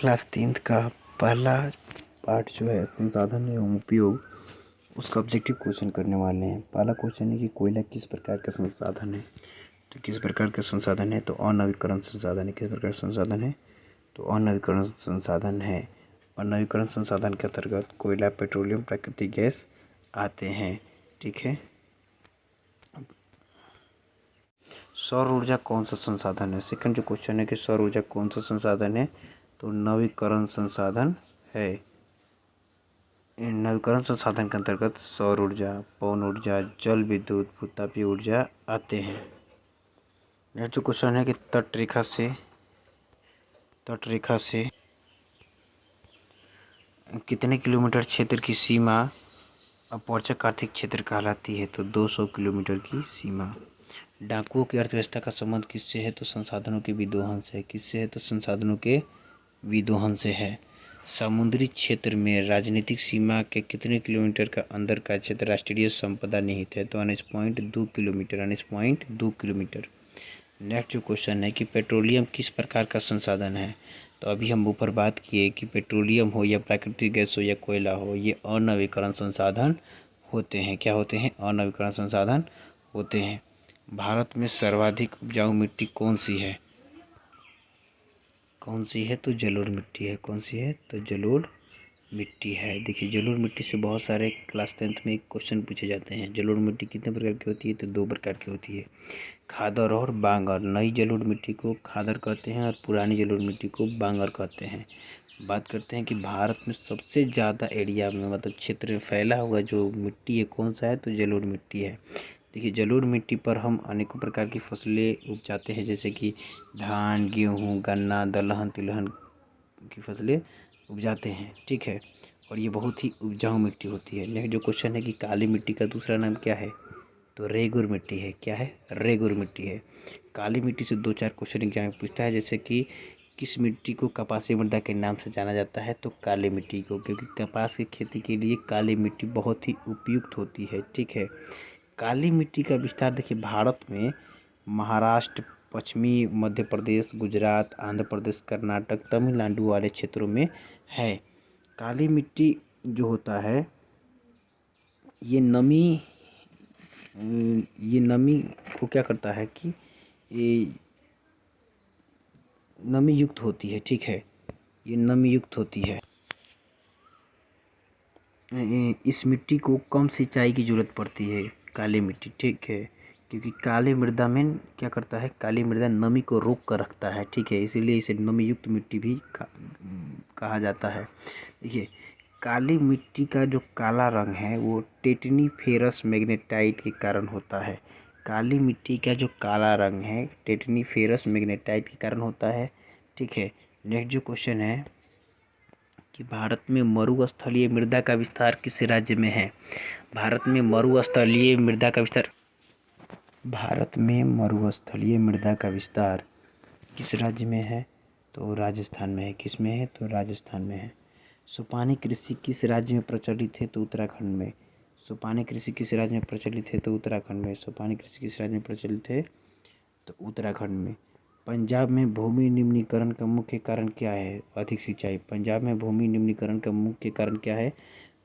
Class 10th का पहला part जो है संसाधन एवं उपयोग, उसका ऑब्जेक्टिव क्वेश्चन करने वाले हैं। पहला क्वेश्चन है कि कोयला किस प्रकार का संसाधन है। तो किस प्रकार का संसाधन है, तो अनवीकरण संसाधन है। किस प्रकार संसाधन है, तो अनवीकरण संसाधन है। अनवीकरण संसाधन के अंतर्गत कोयला, पेट्रोलियम, प्राकृतिक गैस आते हैं। ठीक है। सौर ऊर्जा कौन सा संसाधन है। सेकंड जो क्वेश्चन है कि सौर ऊर्जा कौन सा संसाधन है, तो नवीकरण संसाधन है। नवीकरण संसाधन के अंतर्गत सौर ऊर्जा, पवन ऊर्जा, जल विद्युत, भूतापीय ऊर्जा आते हैं। नेक्स्ट जो क्वेश्चन है कि तटरेखा से कितने किलोमीटर क्षेत्र की सीमा अपवर्तक आर्थिक क्षेत्र कहलाती है, तो 200 किलोमीटर की सीमा। डाकुओं की अर्थव्यवस्था का संबंध किससे है, तो संसाधनों के विदोहन से। किससे है, तो संसाधनों के विदोहन से है। समुद्री क्षेत्र में राजनीतिक सीमा के कितने किलोमीटर का अंदर का क्षेत्र राष्ट्रीय संपदा निहित है, तो 19.2 किलोमीटर। 19.2 किलोमीटर। नेक्स्ट जो क्वेश्चन है कि पेट्रोलियम किस प्रकार का संसाधन है। तो अभी हम ऊपर बात किए कि पेट्रोलियम हो या प्राकृतिक गैस हो या कोयला हो, ये अनवीकरण संसाधन होते हैं। क्या होते हैं, अनवीकरण संसाधन होते हैं। भारत में सर्वाधिक उपजाऊ मिट्टी कौन सी है, तो जलोढ़ मिट्टी है। कौन सी है, तो जलोढ़ मिट्टी है। देखिए, जलोढ़ मिट्टी से बहुत सारे क्लास 10th में क्वेश्चन पूछे जाते हैं। जलोढ़ मिट्टी कितने प्रकार की होती है, तो 2 प्रकार की होती है, खादर और बांगर। नई जलोढ़ मिट्टी को खादर कहते हैं और पुरानी जलोढ़ मिट्टी को बांगर कहते हैं। बात करते हैं कि भारत में सबसे ज़्यादा एरिया में, मतलब क्षेत्र में फैला हुआ जो मिट्टी है कौन सा है, तो जलोढ़ मिट्टी है। देखिए, जलोढ़ मिट्टी पर हम अनेकों प्रकार की फसलें उपजाते हैं, जैसे कि धान, गेहूँ, गन्ना, दलहन, तिलहन की फसलें उपजाते हैं। ठीक है, और ये बहुत ही उपजाऊ मिट्टी होती है। नेक्स्ट जो क्वेश्चन है कि काली मिट्टी का दूसरा नाम क्या है, तो रेगुर मिट्टी है। क्या है, रेगुर मिट्टी है। काली मिट्टी से 2-4 क्वेश्चन एग्जाम में पूछता है, जैसे कि किस मिट्टी को कपासी मृदा के नाम से जाना जाता है, तो काली मिट्टी को, क्योंकि कपास की खेती के लिए काली मिट्टी बहुत ही उपयुक्त होती है। ठीक है। काली मिट्टी का विस्तार देखिए, भारत में महाराष्ट्र, पश्चिमी मध्य प्रदेश, गुजरात, आंध्र प्रदेश, कर्नाटक, तमिलनाडु वाले क्षेत्रों में है। काली मिट्टी जो होता है, ये नमी को क्या करता है कि ये नमी युक्त होती है। ठीक है, ये नमी युक्त होती है। इस मिट्टी को कम सिंचाई की जरूरत पड़ती है, काली मिट्टी। ठीक है, क्योंकि काली मृदा में क्या करता है, काली मृदा नमी को रोक कर रखता है। ठीक है, इसीलिए इसे नमी युक्त मिट्टी भी कहा जाता है। देखिए, काली मिट्टी का जो काला रंग है वो टेटनीफेरस मैग्नेटाइट के कारण होता है। काली मिट्टी का जो काला रंग है टेटनीफेरस मैग्नेटाइट के कारण होता है। ठीक है। नेक्स्ट जो क्वेश्चन है कि भारत में मरुस्थलीय मृदा का विस्तार किस राज्य में है। भारत में मरुस्थलीय मृदा का विस्तार किस राज्य में है, तो राजस्थान में है। किस में है, तो राजस्थान में है। सुपानी कृषि किस राज्य में प्रचलित है, तो उत्तराखंड में। सुपानी कृषि किस राज्य में प्रचलित है, तो उत्तराखंड में। सुपानी कृषि किस राज्य में प्रचलित है, तो उत्तराखंड में। पंजाब में भूमि निम्नीकरण का मुख्य कारण क्या है, अधिक सिंचाई। पंजाब में भूमि निम्नीकरण का मुख्य कारण क्या है,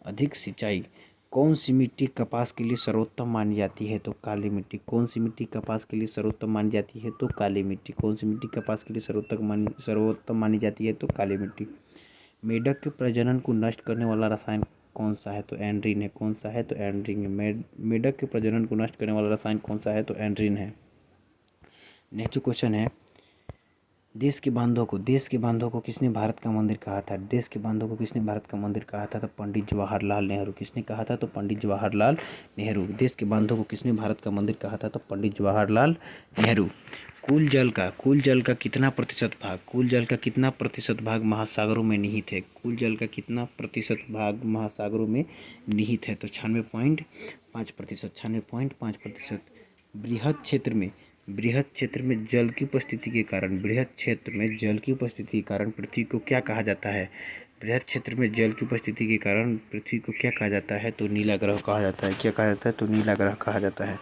अधिक सिंचाई। कौन सी मिट्टी कपास के लिए सर्वोत्तम मानी जाती है, तो काली मिट्टी। कौन सी मिट्टी कपास के लिए सर्वोत्तम मानी जाती है, तो काली मिट्टी। कौन सी मिट्टी कपास के लिए सर्वोत्तम मानी जाती है, तो काली मिट्टी। मेढक के प्रजनन को नष्ट करने वाला रसायन कौन सा है, तो एंड्रीन है। कौन सा है, तो एंड्रीन है। मेढक के प्रजनन को नष्ट करने वाला रसायन कौन सा है, तो एंड्रीन है। नेक्स्ट क्वेश्चन है, देश के बांधों को किसने भारत का मंदिर कहा था। देश के बांधों को किसने भारत का मंदिर कहा था, तो पंडित जवाहरलाल नेहरू। किसने कहा था, तो पंडित जवाहरलाल नेहरू। देश के बांधों को किसने भारत का मंदिर कहा था, तो पंडित जवाहरलाल नेहरू। कुल जल का कितना प्रतिशत भाग महासागरों में निहित है। कुल जल का कितना प्रतिशत भाग महासागरों में निहित है, तो 96.5%। 96.5%। बृहत क्षेत्र में जल की उपस्थिति के कारण पृथ्वी को क्या कहा जाता है। बृहत क्षेत्र में जल की उपस्थिति के कारण पृथ्वी को क्या कहा जाता है, तो नीला ग्रह कहा जाता है। क्या कहा जाता है, तो नीला ग्रह कहा जाता है।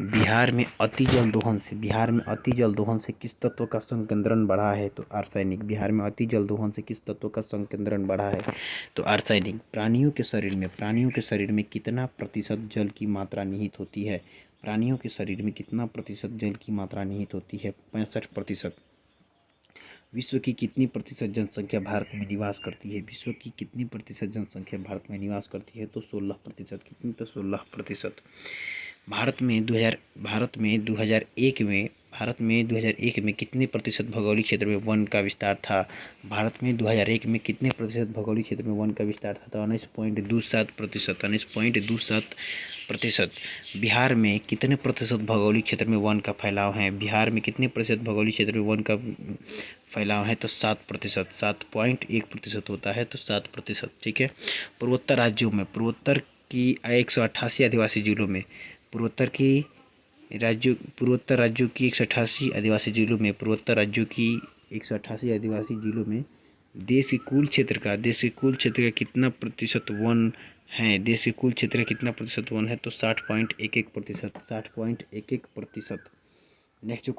बिहार में अति जल दोहन से किस तत्व का संकेंद्रण बढ़ा है? तो आर्सेनिक। बिहार में अति जल दोहन से किस तत्व का संकेंद्रण बढ़ा है? तो आर्सेनिक। प्राणियों के शरीर में कितना प्रतिशत जल की मात्रा निहित होती है? प्राणियों के शरीर में कितना प्रतिशत जल की मात्रा निहित होती है? 65%। विश्व की कितनी प्रतिशत जनसंख्या भारत में निवास करती है? विश्व की कितनी प्रतिशत जनसंख्या भारत में निवास करती है? तो 16%। कितनी? तो 16%। भारत में 2001 में कितने प्रतिशत भौगोलिक क्षेत्र में वन का विस्तार था? भारत में 2001 में कितने प्रतिशत भौगोलिक क्षेत्र में वन का विस्तार था? तो 19.27%। 19.27%। बिहार में कितने प्रतिशत भौगोलिक क्षेत्र में वन का फैलाव है? बिहार में कितने प्रतिशत भौगोलिक क्षेत्र में वन का फैलाव है? तो 7%। 7.1% होता है, तो 7%। ठीक है। पूर्वोत्तर राज्यों में पूर्वोत्तर की 188 आदिवासी जिलों में पूर्वोत्तर राज्यों की 188 आदिवासी जिलों में देश के कुल क्षेत्र का कितना प्रतिशत वन है? देश के कुल क्षेत्र का कितना प्रतिशत वन है? तो 60.11%। 60.11%। नेक्स्ट जो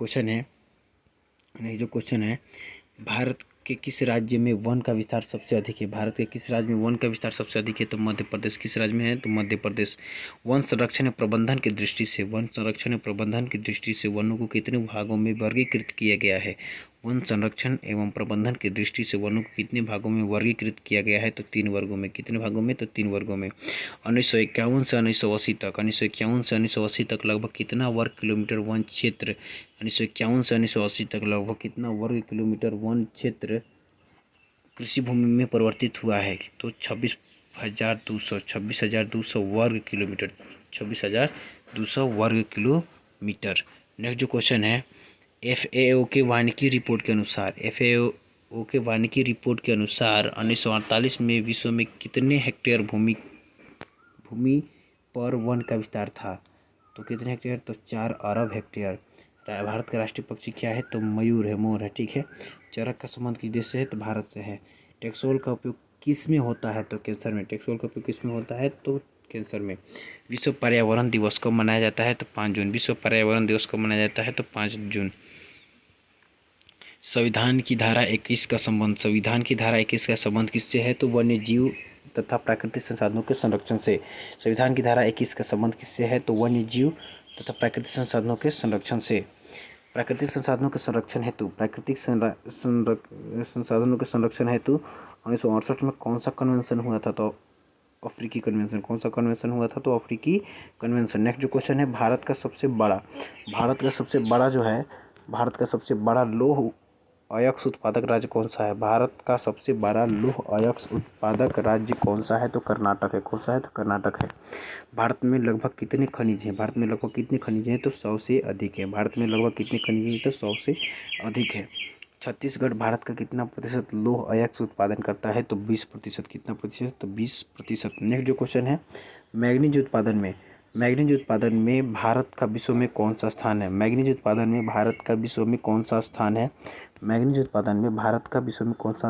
क्वेश्चन है, भारत के किस राज्य में वन का विस्तार सबसे अधिक है? भारत के किस राज्य में वन का विस्तार सबसे अधिक है? तो मध्य प्रदेश। किस राज्य में है? तो मध्य प्रदेश। वन संरक्षण एवं प्रबंधन की दृष्टि से वनों को कितने भागों में वर्गीकृत किया गया है? वन संरक्षण एवं प्रबंधन की दृष्टि से वनों को कितने भागों में वर्गीकृत किया गया है? तो 3 वर्गों में। कितने भागों में? तो 3 वर्गों में। 1951 से 1980 तक लगभग कितना वर्ग किलोमीटर वन क्षेत्र 1951 से 1980 तक लगभग कितना वर्ग किलोमीटर वन क्षेत्र कृषि भूमि में परिवर्तित हुआ है? तो 26,200 वर्ग किलोमीटर। 26,200 वर्ग किलोमीटर। नेक्स्ट जो क्वेश्चन है, FAO के वानिकी रिपोर्ट के अनुसार 1948 में विश्व में कितने हेक्टेयर भूमि पर वन का विस्तार था? तो कितने हेक्टेयर? तो 4 अरब हेक्टेयर। भारत का राष्ट्रीय पक्षी क्या है? तो मयूर है, मोर है। ठीक है। चरक का संबंध किस देश से है? तो भारत से है। टेक्सोल का उपयोग किस में होता है? तो कैंसर में। टेक्सोल का उपयोग किस में होता है? तो कैंसर में। विश्व पर्यावरण दिवस कब मनाया जाता है? तो 5 जून। विश्व पर्यावरण दिवस कब मनाया जाता है? तो 5 जून। संविधान की धारा 21 का संबंध किससे है? तो वन्य जीव तथा प्राकृतिक संसाधनों के संरक्षण से। संविधान की धारा 21 का संबंध किससे है? तो वन्य जीव तथा प्राकृतिक संसाधनों के संरक्षण से। प्राकृतिक संसाधनों के संरक्षण हेतु 1968 में कौन सा कन्वेंशन हुआ था? तो अफ्रीकी कन्वेंशन। कौन सा कन्वेंशन हुआ था? तो अफ्रीकी कन्वेंशन। नेक्स्ट जो क्वेश्चन है, भारत का सबसे बड़ा लौह अयस्क उत्पादक राज्य कौन सा है? भारत का सबसे बड़ा लौह अयस्क उत्पादक राज्य कौन सा है? तो कर्नाटक है। कौन सा है? तो कर्नाटक है। भारत में लगभग कितने खनिज हैं? तो 100 से अधिक है। भारत में लगभग कितने खनिज हैं? तो 100 से अधिक है। छत्तीसगढ़ भारत का कितना प्रतिशत लौह अयस्क उत्पादन करता है? तो 20%। कितना प्रतिशत? तो 20%। नेक्स्ट जो क्वेश्चन है, मैग्नीज उत्पादन में भारत का विश्व में कौन सा स्थान है? मैग्नीज उत्पादन में भारत का विश्व में कौन सा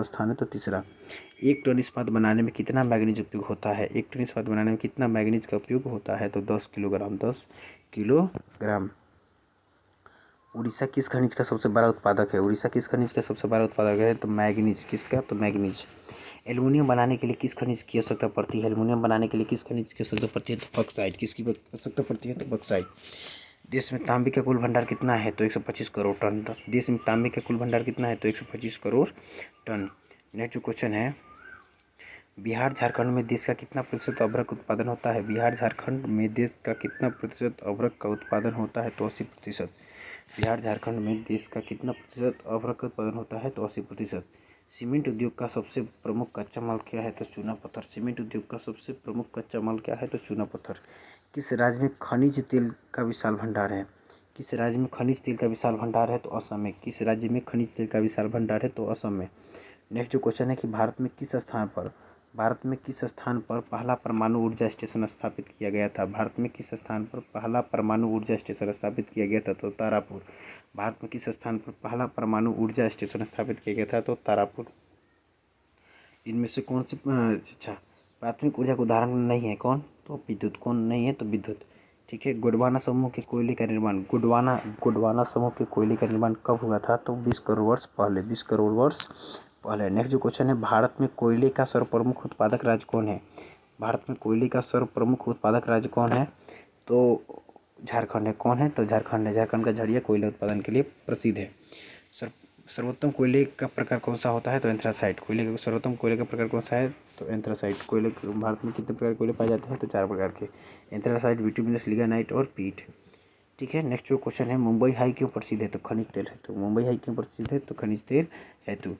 स्थान है? तो तीसरा। 1 टन इस्पात बनाने में कितना मैग्नीज उपयोग होता है? 1 टन इस्पात बनाने में कितना मैग्नीज का उपयोग होता है? तो 10 किलोग्राम। 10 किलोग्राम। उड़ीसा किस खनिज का सबसे बड़ा उत्पादक है? तो मैग्नीज। किसका? तो मैग्नीज। एल्युमिनियम बनाने के लिए किस खनिज की आवश्यकता पड़ती है? तो बक्साइट। किसकी आवश्यकता पड़ती है? तो बक्साइट। देश में तांबे का कुल भंडार कितना है? तो 125 करोड़ टन। देश में तांबे का कुल भंडार कितना है? तो 125 करोड़ टन। नेक्स्ट जो क्वेश्चन है, बिहार झारखंड में देश का कितना प्रतिशत अभ्रक उत्पादन होता है? तो 80%। बिहार झारखंड में देश का कितना प्रतिशत अभ्रक उत्पादन होता है? तो 80%। सीमेंट उद्योग का सबसे प्रमुख कच्चा माल क्या है? तो चूना पत्थर। किस राज्य में खनिज तेल का विशाल भंडार है? तो असम में। किस राज्य में खनिज तेल का विशाल भंडार है? तो असम में। नेक्स्ट जो क्वेश्चन है कि भारत में किस स्थान पर पहला परमाणु ऊर्जा स्टेशन स्थापित किया गया था? तो तारापुर। भारत में किस स्थान पर पहला परमाणु ऊर्जा स्टेशन स्थापित किया गया था? तो तारापुर। इनमें से कौन सी प्राथमिक ऊर्जा का उदाहरण नहीं है? कौन? तो विद्युत। कौन नहीं है? तो विद्युत। ठीक है। गोंडवाना समूह के कोयले का निर्माण गोंडवाना समूह के कोयले का निर्माण कब हुआ था? तो 20 करोड़ वर्ष पहले। 20 करोड़ वर्ष पहले। नेक्स्ट जो क्वेश्चन है, भारत में कोयले का सर्वप्रमुख उत्पादक राज्य कौन है? भारत में कोयले का सर्वप्रमुख उत्पादक राज्य कौन है? तो झारखंड है। कौन है? तो झारखंड है। झारखंड का झरिया कोयला उत्पादन के लिए प्रसिद्ध है। सर्वोत्तम कोयले का प्रकार कौन सा होता है? तो एंथ्रासाइट। कोयले का सर्वोत्तम कोयले का प्रकार कौन सा है? तो एंथ्रासाइट। कोयले भारत में कितने प्रकार के कोयले पाए जाते हैं? तो 4 प्रकार के, एंथ्रासाइट, बिटुमिनस, लिग्नाइट और पीट। ठीक है। नेक्स्ट जो क्वेश्चन है, मुंबई हाई क्यों प्रसिद्ध है? तो खनिज तेल है। तो मुंबई हाई क्यों प्रसिद्ध है? तो खनिज तेल हेतु।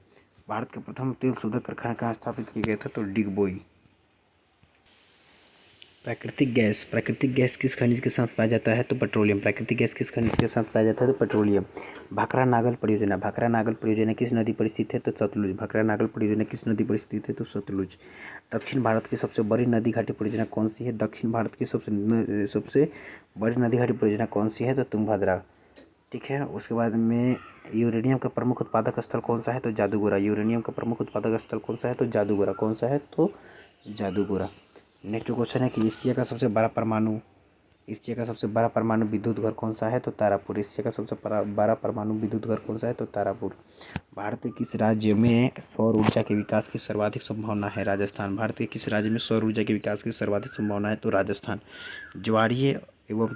भारत का प्रथम तेल शोधक कारखाना कहाँ स्थापित किया गया था? तो डिगबोई। प्राकृतिक गैस किस खनिज के साथ पाया जाता है? तो पेट्रोलियम। प्राकृतिक गैस किस खनिज के साथ पाया जाता है? तो पेट्रोलियम। भाखरा नागल परियोजना किस नदी पर स्थित है? तो सतलुज। भाखरा नागल परियोजना किस नदी पर स्थित है? तो सतलुज। दक्षिण भारत की सबसे बड़ी नदी घाटी परियोजना कौन सी है? दक्षिण भारत की सबसे बड़ी नदी घाटी परियोजना कौन सी है? तो तुंगभद्रा। ठीक है। उसके बाद में यूरेनियम का प्रमुख उत्पादक स्थल कौन सा है? तो जादूगोरा। यूरेनियम का प्रमुख उत्पादक स्थल कौन सा है? तो जादूगोरा। कौन सा है? तो जादूगोरा। नेक्स्ट क्वेश्चन है कि एशिया का सबसे बड़ा परमाणु विद्युत घर कौन सा है? तो तारापुर। एशिया का सबसे बड़ा परमाणु विद्युत घर कौन सा है? तो तारापुर। भारत के किस राज्य में सौर ऊर्जा के विकास की सर्वाधिक संभावना है? राजस्थान। भारत के किस राज्य में सौर ऊर्जा के विकास की सर्वाधिक संभावना है? तो राजस्थान। ज्वारीय एवं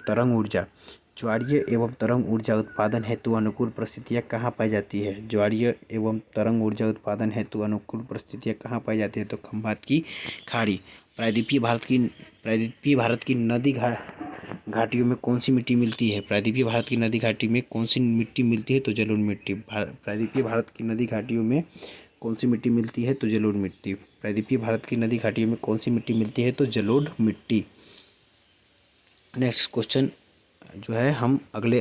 तरंग ऊर्जा उत्पादन हेतु अनुकूल परिस्थितियाँ कहाँ पाई जाती है? ज्वारीय एवं तरंग ऊर्जा उत्पादन हेतु अनुकूल परिस्थितियाँ कहाँ पाई जाती है? तो खंभात की खाड़ी। प्रायद्वीपीय भारत की नदी घाटियों में कौन सी मिट्टी मिलती है? प्रायद्वीपीय भारत की नदी घाटी में कौन सी मिट्टी मिलती है? तो जलोढ़ मिट्टी। प्रायद्वीपीय भारत की नदी घाटियों में कौन सी मिट्टी मिलती है? तो जलोढ़ मिट्टी। प्रायद्वीपीय भारत की नदी घाटियों में कौन सी मिट्टी मिलती है? तो जलोढ़ मिट्टी। नेक्स्ट क्वेश्चन जो है हम अगले